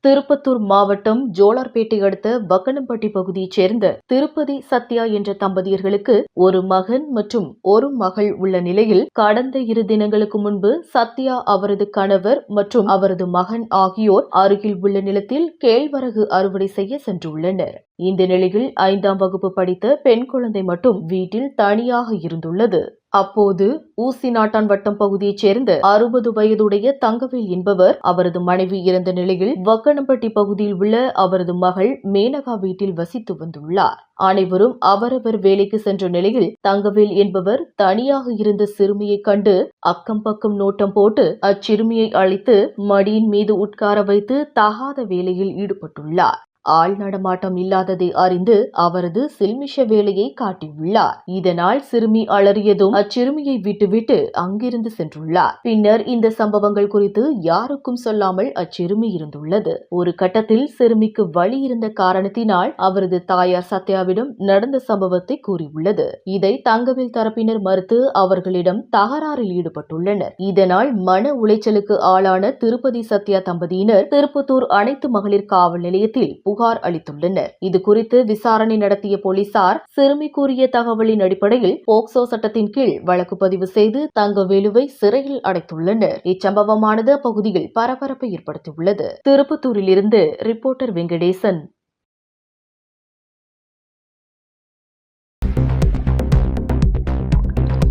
திருப்பத்தூர் மாவட்டம் ஜோலார்பேட்டை அடுத்த வக்கனம்பட்டி பகுதியைச் சேர்ந்த திருப்பதி சத்யா என்ற தம்பதியர்களுக்கு ஒரு மகன் மற்றும் ஒரு மகள் உள்ள நிலையில் கடந்த 2 தினங்களுக்கு முன்பு சத்யா, அவரது கணவர் மற்றும் அவரது மகன் ஆகியோர் அருகில் உள்ள நிலத்தில் கேழ்வரகு அறுவடை செய்ய சென்றுள்ளனர். இந்த நிலையில் 5ஆம் வகுப்பு படித்த பெண் குழந்தை மட்டும் வீட்டில் தனியாக இருந்துள்ளது. அப்போது ஊசிநாட்டான் வட்டம் பகுதியைச் சேர்ந்த 60 வயதுடைய தங்கவேல் என்பவர் அவரது மனைவி இறந்த நிலையில் வக்கனம்பட்டி பகுதியில் உள்ள அவரது மகள் மேனகா வீட்டில் வசித்து வந்துள்ளார். அனைவரும் அவரவர் வேலைக்கு சென்ற நிலையில் தங்கவேல் என்பவர் தனியாக இருந்த சிறுமியை கண்டு அக்கம் பக்கம் நோட்டம் போட்டு அச்சிறுமியை அழைத்து மடியின் மீது உட்கார வைத்து தகாத வேலையில் ஈடுபட்டுள்ளார். ஆள் நடமாட்டம் இல்லாததை அறிந்து அவரது சில்மிஷ வேலையை காட்டியுள்ளார். இதனால் சிறுமி அலறியதும் அச்சிறுமியை விட்டுவிட்டு அங்கிருந்து சென்றுள்ளார். பின்னர் இந்த சம்பவங்கள் குறித்து யாருக்கும் சொல்லாமல் அச்சிறுமி இருந்துள்ளது. ஒரு கட்டத்தில் சிறுமிக்கு வலி இருந்த காரணத்தினால் அவரது தாயார் சத்யாவிடம் நடந்த சம்பவத்தை கூறியுள்ளது. இதை தங்கவேல் தரப்பினர் மறுத்து அவர்களிடம் தகராறில் ஈடுபட்டுள்ளனர். இதனால் மன உளைச்சலுக்கு ஆளான திருப்பதி சத்யா தம்பதியினர் திருப்பத்தூர் அனைத்து மகளிர் காவல் நிலையத்தில் புகார் அளித்துள்ளனர். இது குறித்து விசாரணை நடத்திய போலீசார் சிறுமி கூறிய தகவலின் அடிப்படையில் போக்சோ சட்டத்தின் கீழ் வழக்கு பதிவு செய்து தங்கவேலுவை சிறையில் அடைத்துள்ளனர். இச்சம்பவமானது அப்பகுதியில் பரபரப்பை ஏற்படுத்தியுள்ளது. திருப்பத்தூரிலிருந்து ரிப்போர்ட்டர் வெங்கடேசன்.